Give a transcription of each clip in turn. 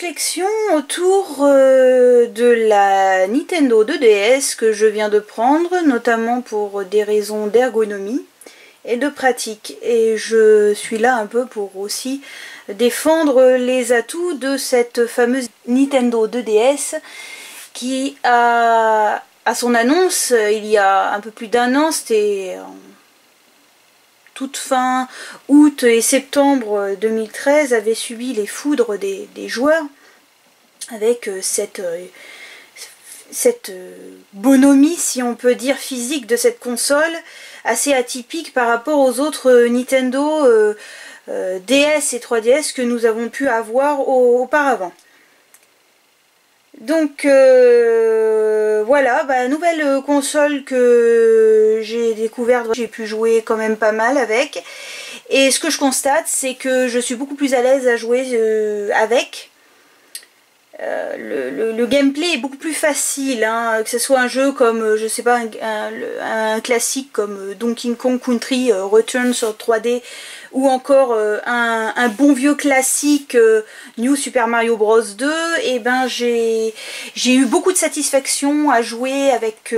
réflexion autour de la Nintendo 2DS que je viens de prendre, notamment pour des raisons d'ergonomie et de pratique. Et je suis là un peu pour aussi défendre les atouts de cette fameuse Nintendo 2DS qui a, à son annonce, il y a un peu plus d'un an, c'était en toute fin août et septembre 2013, avait subi les foudres des joueurs avec cette bonhomie, si on peut dire, physique de cette console, assez atypique par rapport aux autres Nintendo DS et 3DS que nous avons pu avoir auparavant. Donc voilà, nouvelle console que j'ai découverte, j'ai pu jouer quand même pas mal avec. Et ce que je constate, c'est que je suis beaucoup plus à l'aise à jouer avec. Le gameplay est beaucoup plus facile, hein, que ce soit un jeu comme, je sais pas, un classique comme Donkey Kong Country Returns sur 3D, ou encore un bon vieux classique New Super Mario Bros 2, et ben j'ai eu beaucoup de satisfaction à jouer avec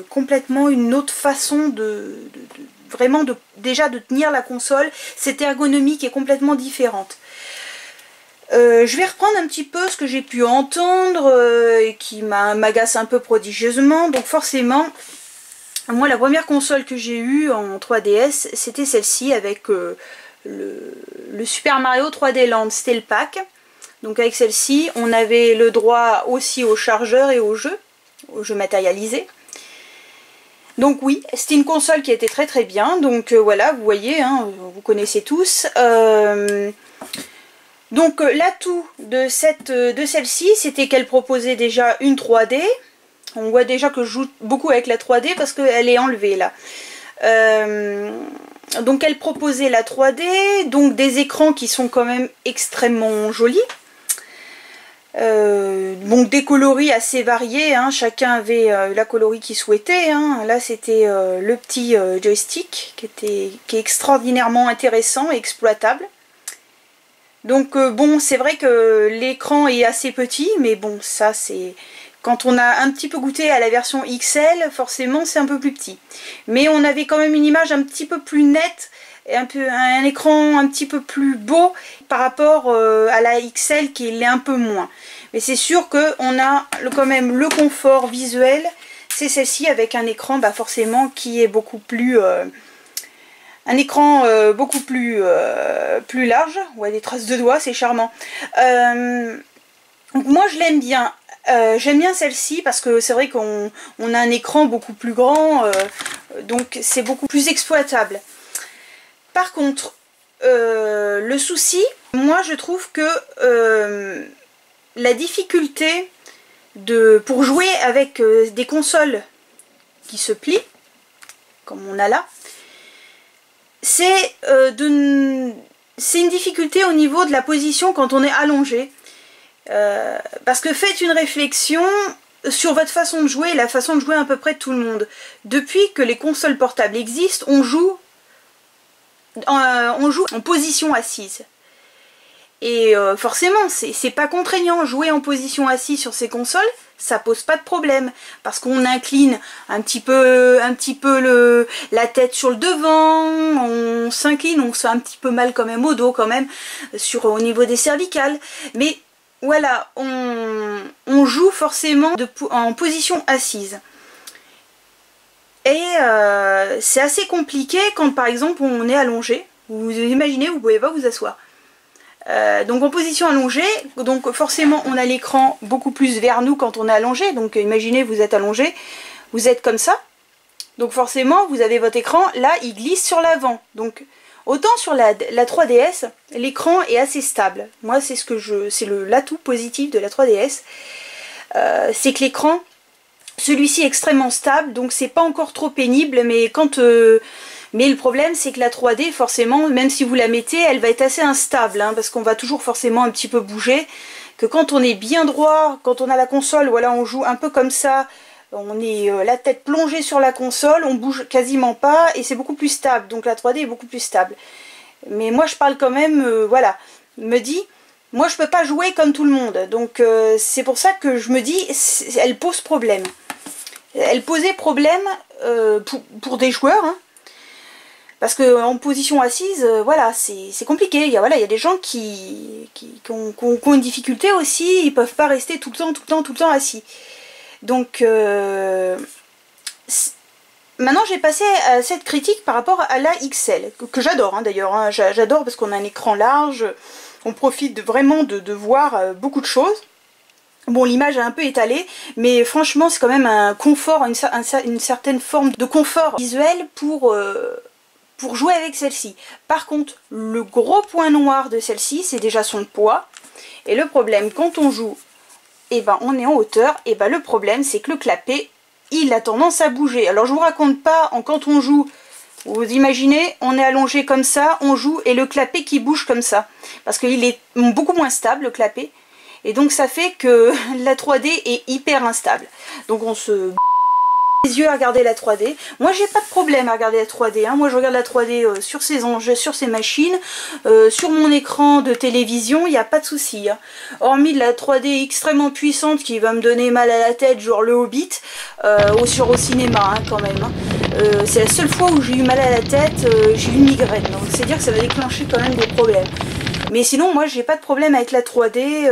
complètement une autre façon vraiment déjà de tenir la console. Cette ergonomie qui est complètement différente. Je vais reprendre un petit peu ce que j'ai pu entendre et qui m'agace un peu prodigieusement. Donc forcément, moi la première console que j'ai eue en 3DS, c'était celle-ci avec le Super Mario 3D Land, c'était le pack. Donc avec celle-ci, on avait le droit aussi au chargeur et au jeu matérialisé. Donc oui, c'était une console qui était très très bien. Donc voilà, vous voyez, hein, vous connaissez tous. Donc l'atout de celle-ci, c'était qu'elle proposait déjà une 3D. On voit déjà que je joue beaucoup avec la 3D parce qu'elle est enlevée là. Donc elle proposait la 3D, donc des écrans qui sont quand même extrêmement jolis. Donc des coloris assez variés, hein. Chacun avait la coloris qu'il souhaitait, hein. Là c'était le petit joystick qui est extraordinairement intéressant et exploitable. Donc bon, c'est vrai que l'écran est assez petit, mais bon, ça c'est... Quand on a un petit peu goûté à la version XL, forcément c'est un peu plus petit. Mais on avait quand même une image un petit peu plus nette, et un écran un petit peu plus beau par rapport à la XL qui l'est un peu moins. Mais c'est sûr qu'on a quand même le confort visuel, c'est celle-ci avec un écran forcément qui est beaucoup plus... un écran beaucoup plus large. Ouais, des traces de doigts, c'est charmant. Donc moi je l'aime bien. J'aime bien celle-ci parce que c'est vrai qu'on a un écran beaucoup plus grand, donc c'est beaucoup plus exploitable. Par contre, le souci, moi je trouve que la difficulté pour jouer avec des consoles qui se plient, comme on a là, c'est une difficulté au niveau de la position quand on est allongé. Parce que faites une réflexion sur votre façon de jouer et la façon de jouer à peu près de tout le monde. Depuis que les consoles portables existent, on joue en position assise. Et forcément, c'est pas contraignant. Jouer en position assise sur ces consoles, ça pose pas de problème. Parce qu'on incline un petit peu la tête sur le devant, on s'incline, on se fait un petit peu mal quand même au dos, quand même, au niveau des cervicales. Mais voilà, on joue forcément en position assise. Et c'est assez compliqué quand par exemple on est allongé. Vous imaginez, vous pouvez pas vous asseoir. Donc en position allongée, donc forcément on a l'écran beaucoup plus vers nous quand on est allongé. Donc imaginez, vous êtes allongé, vous êtes comme ça. Donc forcément vous avez votre écran, là il glisse sur l'avant. Donc autant sur la 3DS, l'écran est assez stable. Moi c'est l'atout positif de la 3DS. C'est que l'écran, celui-ci est extrêmement stable, donc c'est pas encore trop pénible, mais mais le problème c'est que la 3D, forcément, même si vous la mettez, elle va être assez instable, hein, parce qu'on va toujours forcément un petit peu bouger, que quand on est bien droit, quand on a la console, voilà, on joue un peu comme ça, on est la tête plongée sur la console, on bouge quasiment pas, et c'est beaucoup plus stable, donc la 3D est beaucoup plus stable. Mais moi je parle quand même, voilà, me dit Moi je peux pas jouer comme tout le monde, donc c'est pour ça que je me dis, elle pose problème. Elle posait problème pour des joueurs, hein, parce que en position assise, voilà, c'est compliqué. Il y a des gens qui ont une difficulté aussi, ils peuvent pas rester tout le temps assis. Donc maintenant j'ai passé à cette critique par rapport à la XL, que j'adore hein, d'ailleurs, hein, j'adore parce qu'on a un écran large, on profite vraiment de voir beaucoup de choses. Bon, l'image est un peu étalée, mais franchement c'est quand même un confort, une certaine forme de confort visuel pour jouer avec celle-ci. Par contre, le gros point noir de celle-ci, c'est déjà son poids. Et le problème, quand on joue, et ben on est en hauteur, et ben le problème c'est que le clapet, il a tendance à bouger. Alors je vous raconte pas, quand on joue, vous imaginez, on est allongé comme ça, on joue, et le clapet qui bouge comme ça. Parce qu'il est beaucoup moins stable, le clapet. Et donc ça fait que la 3D est hyper instable. Donc on se les yeux à regarder la 3D. Moi j'ai pas de problème à regarder la 3D, hein. Moi je regarde la 3D sur ces machines, sur mon écran de télévision, il n'y a pas de souci, hein. Hormis de la 3D extrêmement puissante qui va me donner mal à la tête, genre le Hobbit, au cinéma hein, quand même, hein. C'est la seule fois où j'ai eu mal à la tête, j'ai eu une migraine, donc c'est dire que ça va déclencher quand même des problèmes. Mais sinon moi j'ai pas de problème avec la 3D.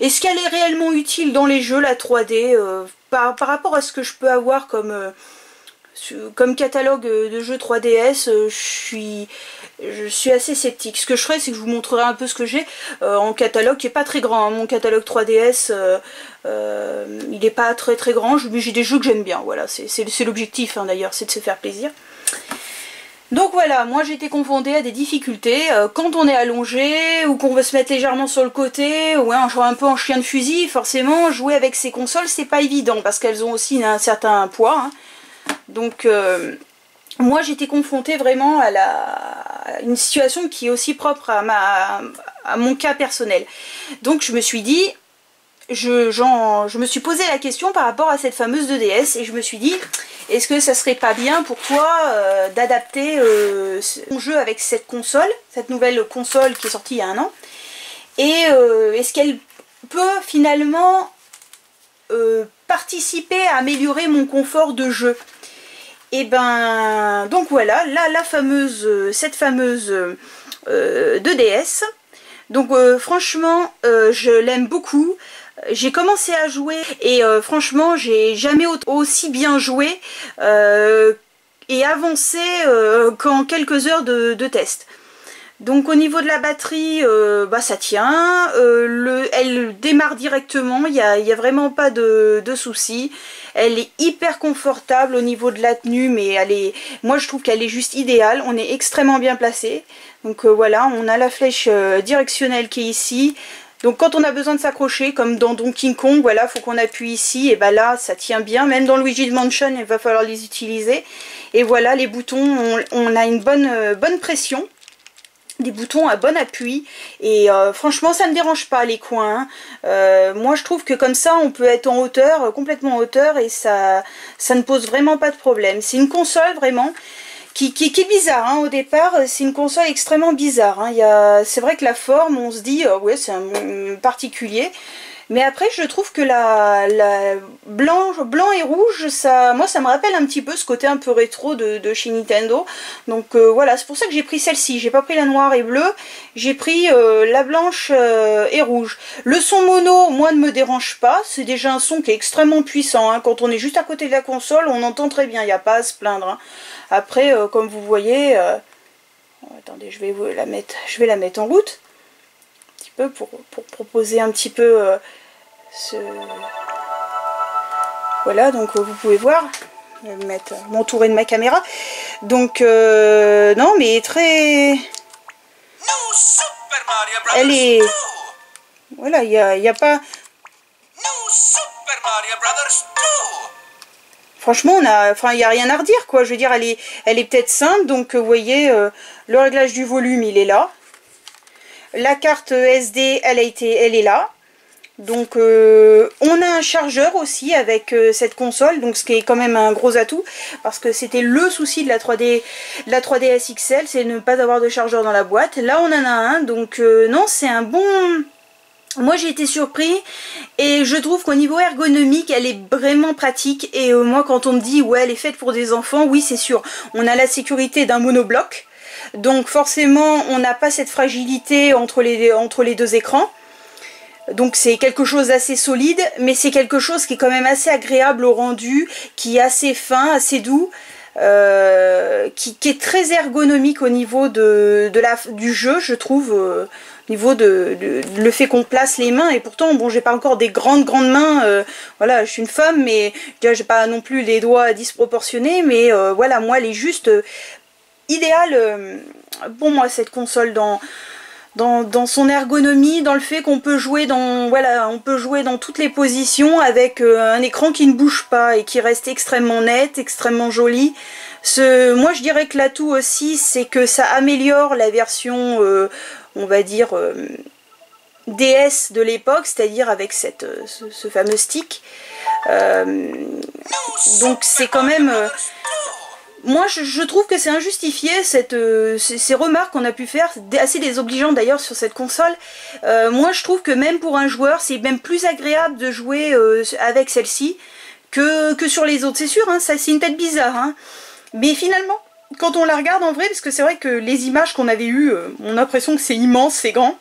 Est-ce qu'elle est réellement utile dans les jeux, la 3D par rapport à ce que je peux avoir comme catalogue de jeux 3DS, je suis assez sceptique. Ce que je ferai, c'est que je vous montrerai un peu ce que j'ai en catalogue, qui est pas très grand, hein. Mon catalogue 3DS, il n'est pas très grand, mais j'ai des jeux que j'aime bien, voilà, c'est l'objectif hein, d'ailleurs, c'est de se faire plaisir. Donc voilà, moi j'ai été confrontée à des difficultés quand on est allongé ou qu'on veut se mettre légèrement sur le côté ou hein, un peu en chien de fusil. Forcément, jouer avec ces consoles c'est pas évident parce qu'elles ont aussi un certain poids, hein. Donc moi j'ai été confrontée vraiment à une situation qui est aussi propre à mon cas personnel. Donc je me suis dit, je me suis posé la question par rapport à cette fameuse 2DS et je me suis dit, est-ce que ça serait pas bien pour toi d'adapter ton jeu avec cette console, cette nouvelle console qui est sortie il y a un an, et est-ce qu'elle peut finalement participer à améliorer mon confort de jeu? Et ben donc voilà, là cette fameuse 2DS, donc franchement je l'aime beaucoup. J'ai commencé à jouer et franchement j'ai jamais aussi bien joué et avancé qu'en quelques heures de test. Donc au niveau de la batterie, bah ça tient, elle démarre directement, il n'y a vraiment pas de soucis. Elle est hyper confortable au niveau de la tenue, mais moi je trouve qu'elle est juste idéale, on est extrêmement bien placé. Donc voilà, on a la flèche directionnelle qui est ici. Donc quand on a besoin de s'accrocher, comme dans Donkey Kong, voilà, faut qu'on appuie ici, et ben là ça tient bien, même dans Luigi's Mansion il va falloir les utiliser. Et voilà, les boutons, on a une bonne pression, des boutons à bon appui, et franchement ça ne dérange pas les coins, hein. Moi je trouve que comme ça on peut être en hauteur, complètement en hauteur, et ça ne pose vraiment pas de problème. C'est une console vraiment qui est bizarre, hein. Au départ c'est une console extrêmement bizarre, hein. C'est vrai que la forme on se dit ouais c'est un particulier, mais après je trouve que la blanc et rouge, moi ça me rappelle un petit peu ce côté un peu rétro de chez Nintendo. Donc voilà, c'est pour ça que j'ai pris celle-ci, j'ai pas pris la noire et bleue, j'ai pris la blanche et rouge. Le son mono moi ne me dérange pas, c'est déjà un son qui est extrêmement puissant, hein. Quand on est juste à côté de la console on entend très bien, il n'y a pas à se plaindre, hein. Après comme vous voyez, attendez, je vais la mettre en route un petit peu pour proposer un petit peu voilà, donc vous pouvez voir, je vais m'entourer de ma caméra. Donc non mais très, elle est, voilà, il y a pas, franchement il n'y a rien à redire quoi, je veux dire elle est peut-être simple. Donc vous voyez le réglage du volume il est là, la carte SD elle est là. Donc on a un chargeur aussi avec cette console, donc ce qui est quand même un gros atout, parce que c'était le souci de la 3DS XL, c'est ne pas avoir de chargeur dans la boîte. Là on en a un, donc non, c'est un bon... Moi j'ai été surpris et je trouve qu'au niveau ergonomique elle est vraiment pratique, et moi quand on me dit ouais elle est faite pour des enfants, oui c'est sûr, on a la sécurité d'un monobloc, donc forcément on n'a pas cette fragilité entre les deux écrans. Donc c'est quelque chose d'assez solide, mais c'est quelque chose qui est quand même assez agréable au rendu, qui est assez fin, assez doux, qui est très ergonomique au niveau du jeu, je trouve, au niveau le fait qu'on place les mains. Et pourtant, bon, j'ai pas encore des grandes mains, voilà, je suis une femme, mais j'ai pas non plus les doigts disproportionnés, mais voilà, moi elle est juste idéale pour moi cette console dans son ergonomie, dans le fait qu'on peut jouer on peut jouer dans toutes les positions avec un écran qui ne bouge pas et qui reste extrêmement net, extrêmement joli. Moi je dirais que l'atout aussi c'est que ça améliore la version on va dire DS de l'époque, c'est-à-dire avec ce fameux stick. Donc c'est quand même... moi je trouve que c'est injustifié ces remarques qu'on a pu faire, assez désobligeantes d'ailleurs sur cette console. Moi je trouve que même pour un joueur c'est même plus agréable de jouer avec celle-ci que sur les autres. C'est sûr, hein, ça c'est une tête bizarre, hein. Mais finalement quand on la regarde en vrai, parce que c'est vrai que les images qu'on avait eues, on a l'impression que c'est immense, c'est grand.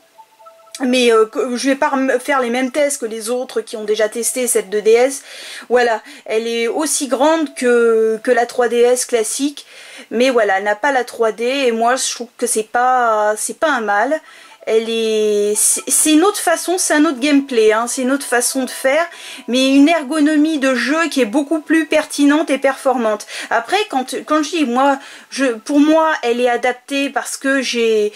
Mais je vais pas faire les mêmes tests que les autres qui ont déjà testé cette 2DS. Voilà, elle est aussi grande que la 3DS classique, mais voilà, elle n'a pas la 3D, et moi je trouve que c'est pas un mal. C'est une autre façon, c'est un autre gameplay, hein, c'est une autre façon de faire, mais une ergonomie de jeu qui est beaucoup plus pertinente et performante. Après, quand je dis pour moi, elle est adaptée parce que j'ai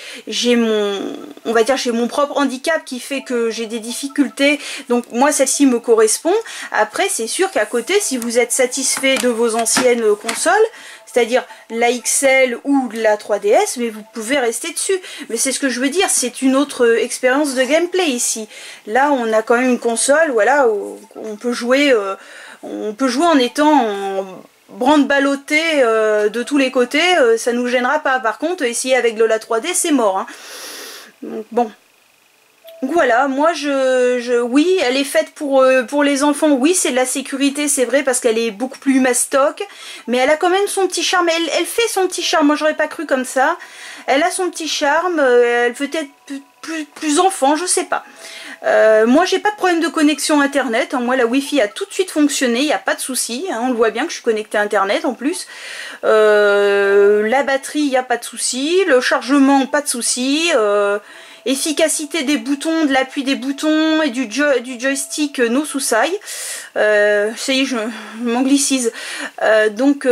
mon propre handicap qui fait que j'ai des difficultés, donc moi celle-ci me correspond. Après, c'est sûr qu'à côté, si vous êtes satisfait de vos anciennes consoles, c'est-à-dire la XL ou la 3DS, mais vous pouvez rester dessus. Mais c'est ce que je veux dire, c'est une autre expérience de gameplay ici. Là, on a quand même une console, voilà, où on peut jouer en étant branle-ballotté de tous les côtés, ça nous gênera pas. Par contre, essayer avec de la 3D, c'est mort, hein. Donc, bon. Voilà, moi oui, elle est faite pour les enfants, oui, c'est de la sécurité, c'est vrai, parce qu'elle est beaucoup plus mastoc, mais elle a quand même son petit charme, elle fait son petit charme, moi j'aurais pas cru comme ça, elle a son petit charme, elle peut être plus enfant, je sais pas. Moi j'ai pas de problème de connexion internet, hein. Moi la wifi a tout de suite fonctionné, il n'y a pas de souci, hein. On le voit bien que je suis connectée à internet en plus. La batterie, il n'y a pas de souci, le chargement, pas de souci. Efficacité des boutons, de l'appui des boutons et du joystick no souci. Ça y est, je m'anglicise. Donc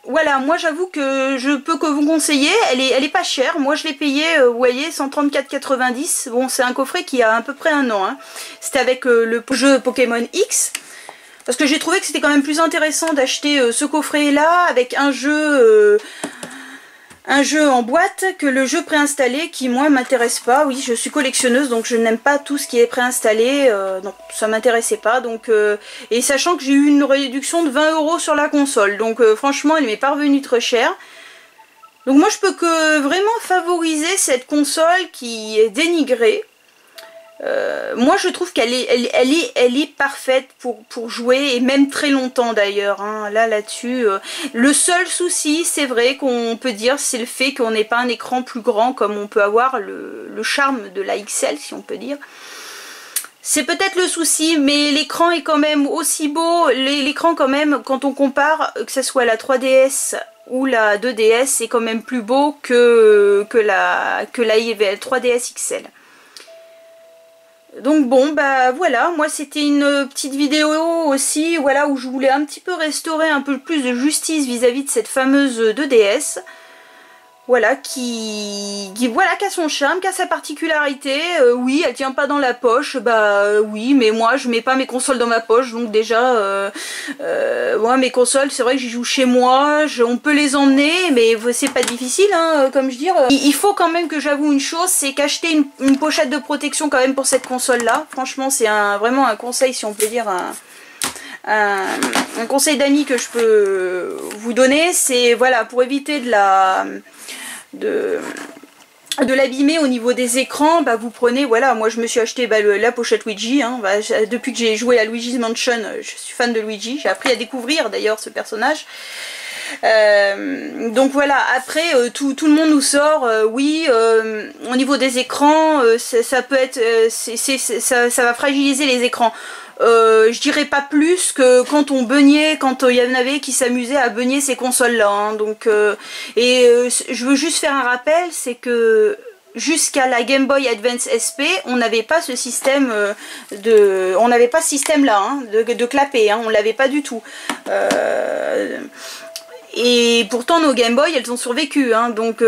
voilà, moi j'avoue que je peux que vous conseiller. Elle est pas chère. Moi je l'ai payé, vous voyez, 134,90. Bon, c'est un coffret qui a à peu près un an, hein. C'était avec le jeu Pokémon X. Parce que j'ai trouvé que c'était quand même plus intéressant d'acheter ce coffret là avec un jeu en boîte que le jeu préinstallé qui moi m'intéresse pas. Oui, je suis collectionneuse donc je n'aime pas tout ce qui est préinstallé, donc ça m'intéressait pas. Donc et sachant que j'ai eu une réduction de 20 € sur la console, donc franchement elle m'est pas revenue très cher. Donc moi je peux que vraiment favoriser cette console qui est dénigrée. Moi je trouve qu'elle est parfaite pour jouer, et même très longtemps d'ailleurs, hein. Là-dessus, le seul souci, c'est vrai qu'on peut dire, c'est le fait qu'on n'ait pas un écran plus grand comme on peut avoir le charme de la XL, si on peut dire. C'est peut-être le souci, mais l'écran est quand même aussi beau. L'écran quand même, quand on compare, que ce soit la 3DS ou la 2DS, c'est quand même plus beau que la 3DS XL. Donc bon, bah voilà, moi c'était une petite vidéo aussi, voilà, où je voulais un petit peu restaurer un peu plus de justice vis-à-vis de cette fameuse 2DS. voilà, voilà, qui a son charme, qui a sa particularité. Oui, elle tient pas dans la poche, bah oui, mais moi je mets pas mes consoles dans ma poche, donc déjà, moi mes consoles, c'est vrai que j'y joue chez moi, on peut les emmener, mais c'est pas difficile, hein, comme je dis. Il faut quand même que j'avoue une chose, c'est qu'acheter une pochette de protection quand même pour cette console-là. Franchement, c'est vraiment un conseil, si on peut dire, un conseil d'amis que je peux vous donner, c'est voilà, pour éviter de l'abîmer au niveau des écrans, bah vous prenez, voilà, moi je me suis acheté la pochette Luigi, hein, bah, depuis que j'ai joué à Luigi's Mansion, je suis fan de Luigi, j'ai appris à découvrir d'ailleurs ce personnage. Donc voilà, après tout le monde nous sort, oui, au niveau des écrans, ça peut être, ça va fragiliser les écrans. Je dirais pas plus que quand on baignait, quand il y en avait qui s'amusaient à beugner ces consoles là, hein, donc je veux juste faire un rappel, c'est que jusqu'à la Game Boy Advance SP, on n'avait pas ce système on n'avait pas ce système là, hein, de clapet, hein, on l'avait pas du tout. Et pourtant nos Game Boy elles ont survécu, hein, donc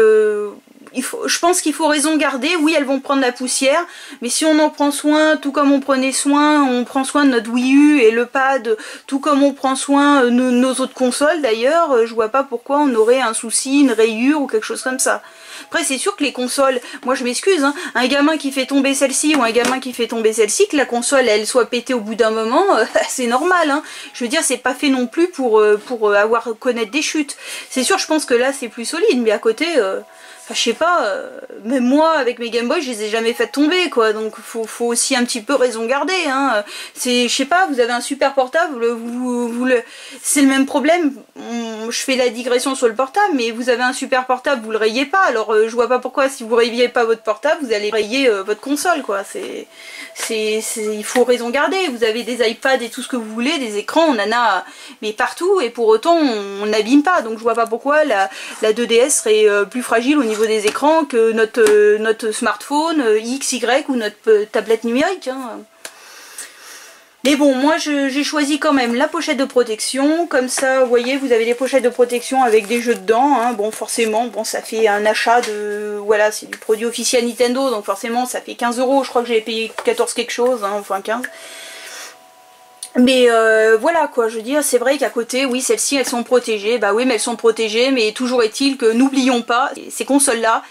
je pense qu'il faut raison garder. Oui, elles vont prendre la poussière, mais si on en prend soin, tout comme on prenait soin, on prend soin de notre Wii U et le pad, tout comme on prend soin de nos autres consoles d'ailleurs, je vois pas pourquoi on aurait un souci, une rayure ou quelque chose comme ça. Après c'est sûr que les consoles, moi je m'excuse, hein, un gamin qui fait tomber celle-ci ou un gamin qui fait tomber celle-ci, que la console elle soit pétée au bout d'un moment, c'est normal, hein. Je veux dire, c'est pas fait non plus pour connaître des chutes. C'est sûr, je pense que là c'est plus solide, mais à côté... Enfin, je sais pas, même moi avec mes Game Boy je les ai jamais fait tomber quoi, donc faut aussi un petit peu raison garder, hein. Je sais pas, vous avez un super portable, c'est le même problème, je fais la digression sur le portable, mais vous avez un super portable, vous le rayez pas, alors je vois pas pourquoi si vous rayiez pas votre portable, vous allez rayer votre console quoi, il faut raison garder, vous avez des iPads et tout ce que vous voulez, des écrans, on en a mais partout, et pour autant on n'abîme pas, donc je vois pas pourquoi la 2DS serait plus fragile au niveau des écrans que notre smartphone XY ou notre tablette numérique, hein. Mais bon, moi j'ai choisi quand même la pochette de protection, comme ça vous voyez, vous avez des pochettes de protection avec des jeux dedans, hein. Bon forcément, bon ça fait un achat de, voilà, c'est du produit officiel Nintendo, donc forcément ça fait 15 €, je crois que j'ai payé 14 quelque chose, hein, enfin 15. Mais voilà quoi, je veux dire, c'est vrai qu'à côté, oui, celles-ci elles sont protégées, bah oui, mais elles sont protégées, mais toujours est-il que n'oublions pas, ces consoles-là,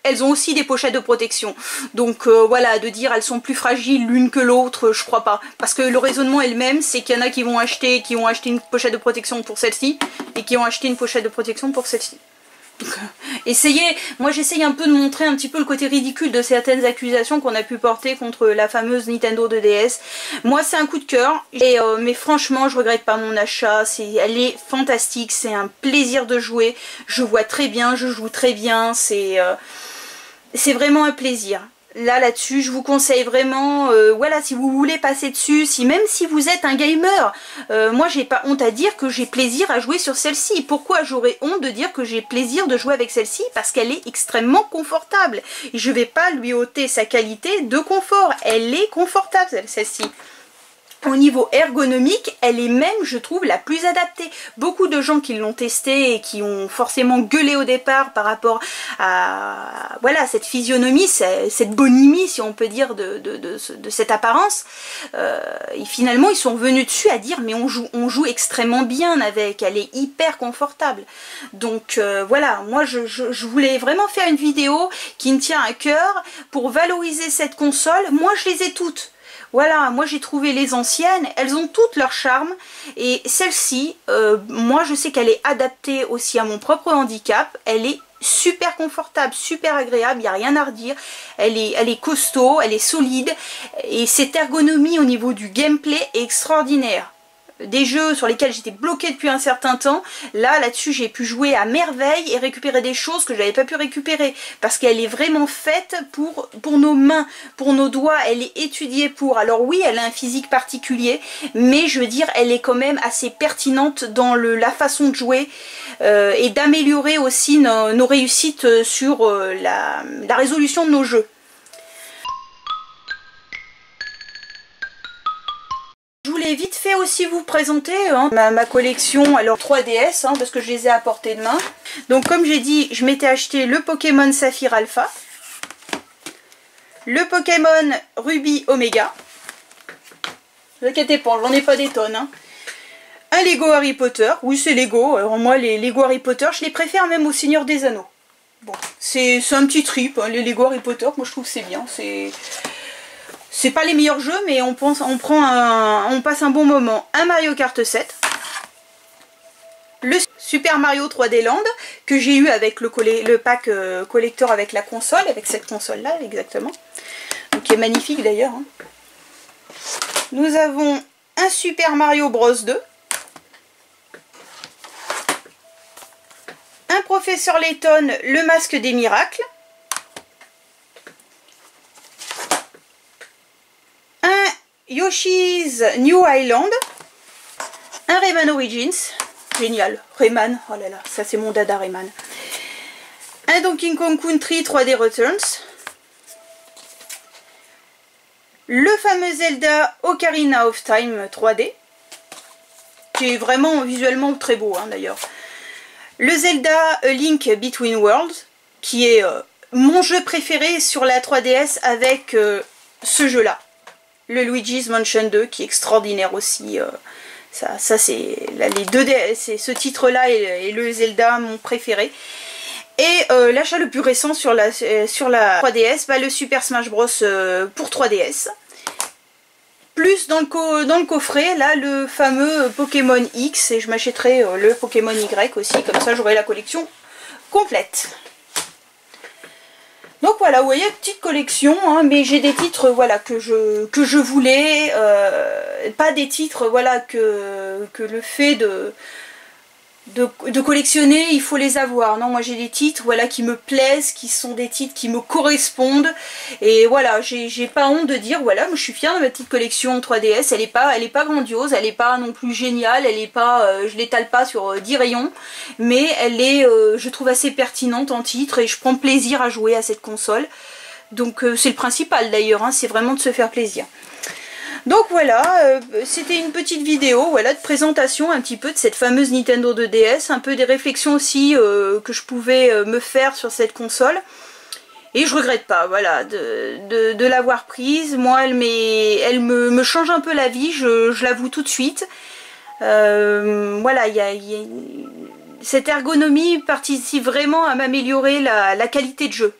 elles ont aussi des pochettes de protection. Donc voilà, de dire elles sont plus fragiles l'une que l'autre, je crois pas. Parce que le raisonnement est le même, c'est qu'il y en a qui vont acheter une pochette de protection pour celle-ci, et qui ont acheté une pochette de protection pour celle-ci. Essayez, moi j'essaye un peu de montrer un petit peu le côté ridicule de certaines accusations qu'on a pu porter contre la fameuse Nintendo 2DS. Moi c'est un coup de cœur, mais franchement je regrette pas mon achat, elle est fantastique, c'est un plaisir de jouer, je vois très bien, je joue très bien, c'est vraiment un plaisir. Là-dessus, je vous conseille vraiment, voilà, si vous voulez passer dessus, même si vous êtes un gamer, moi j'ai pas honte à dire que j'ai plaisir à jouer sur celle-ci. Pourquoi j'aurais honte de dire que j'ai plaisir de jouer avec celle-ci? Parce qu'elle est extrêmement confortable. Et je vais pas lui ôter sa qualité de confort. Elle est confortable, celle-ci. Au niveau ergonomique, elle est même, je trouve, la plus adaptée. Beaucoup de gens qui l'ont testée et qui ont forcément gueulé au départ par rapport à voilà, cette physionomie, cette bonhomie, si on peut dire, de cette apparence. Et finalement, ils sont revenus dessus à dire mais on joue extrêmement bien avec, elle est hyper confortable. Donc voilà, moi je voulais vraiment faire une vidéo qui me tient à cœur pour valoriser cette console. Moi je les ai toutes. Voilà, moi j'ai trouvé les anciennes, elles ont toutes leur charme, et celle-ci, moi je sais qu'elle est adaptée aussi à mon propre handicap, elle est super confortable, super agréable, il n'y a rien à redire, elle est costaud, elle est solide, et cette ergonomie au niveau du gameplay est extraordinaire. Des jeux sur lesquels j'étais bloquée depuis un certain temps, là-dessus j'ai pu jouer à merveille et récupérer des choses que je n'avais pas pu récupérer, parce qu'elle est vraiment faite pour nos mains, pour nos doigts, elle est étudiée pour. Alors oui, elle a un physique particulier, mais je veux dire, elle est quand même assez pertinente dans la façon de jouer et d'améliorer aussi nos réussites sur la résolution de nos jeux. Je voulais vite fait aussi aussi vous présenter hein, ma collection alors 3DS, hein, parce que je les ai à portée de main. Donc comme j'ai dit, je m'étais acheté le Pokémon Saphir Alpha, le Pokémon Ruby Omega. Ne vous inquiétez pas, j'en ai pas des tonnes. Hein. Un Lego Harry Potter, oui c'est Lego, alors moi les Lego Harry Potter, je les préfère même au Seigneur des Anneaux. Bon, c'est un petit trip, hein, les Lego Harry Potter, moi je trouve que c'est bien, c'est pas les meilleurs jeux, mais on passe un bon moment. Un Mario Kart 7, le Super Mario 3D Land, que j'ai eu avec le pack collector avec la console, avec cette console-là exactement, donc qui est magnifique d'ailleurs. Hein. Nous avons un Super Mario Bros 2, un Professeur Layton, le masque des miracles, un Yoshi's New Island, un Rayman Origins, génial, Rayman, oh là là, ça c'est mon dada Rayman, un Donkey Kong Country 3D Returns, le fameux Zelda Ocarina of Time 3D, qui est vraiment visuellement très beau hein, d'ailleurs, le Zelda A Link Between Worlds, qui est mon jeu préféré sur la 3DS avec ce jeu-là. Le Luigi's Mansion 2, qui est extraordinaire aussi. Ça c'est les deux, ce titre-là et le Zelda mon préféré. Et l'achat le plus récent sur la 3DS, bah, le Super Smash Bros pour 3DS. Plus dans le coffret, là, le fameux Pokémon X, et je m'achèterai le Pokémon Y aussi, comme ça j'aurai la collection complète. Donc voilà, vous voyez, petite collection, hein, mais j'ai des titres voilà, que je voulais, pas des titres voilà, que le fait de collectionner, il faut les avoir. Non, moi j'ai des titres voilà, qui me plaisent, qui sont des titres qui me correspondent. Et voilà, j'ai pas honte de dire, voilà, moi je suis fière de ma petite collection 3DS. Elle est pas grandiose, elle est pas non plus géniale, elle est pas, je l'étale pas sur 10 rayons. Mais elle est, je trouve assez pertinente en titre et je prends plaisir à jouer à cette console. Donc c'est le principal d'ailleurs, hein, c'est vraiment de se faire plaisir. Donc voilà, c'était une petite vidéo voilà, de présentation un petit peu de cette fameuse Nintendo 2DS, un peu des réflexions aussi que je pouvais me faire sur cette console. Et je regrette pas, voilà, de l'avoir prise. Moi, elle me change un peu la vie, je l'avoue tout de suite. Voilà, cette ergonomie participe vraiment à m'améliorer la qualité de jeu.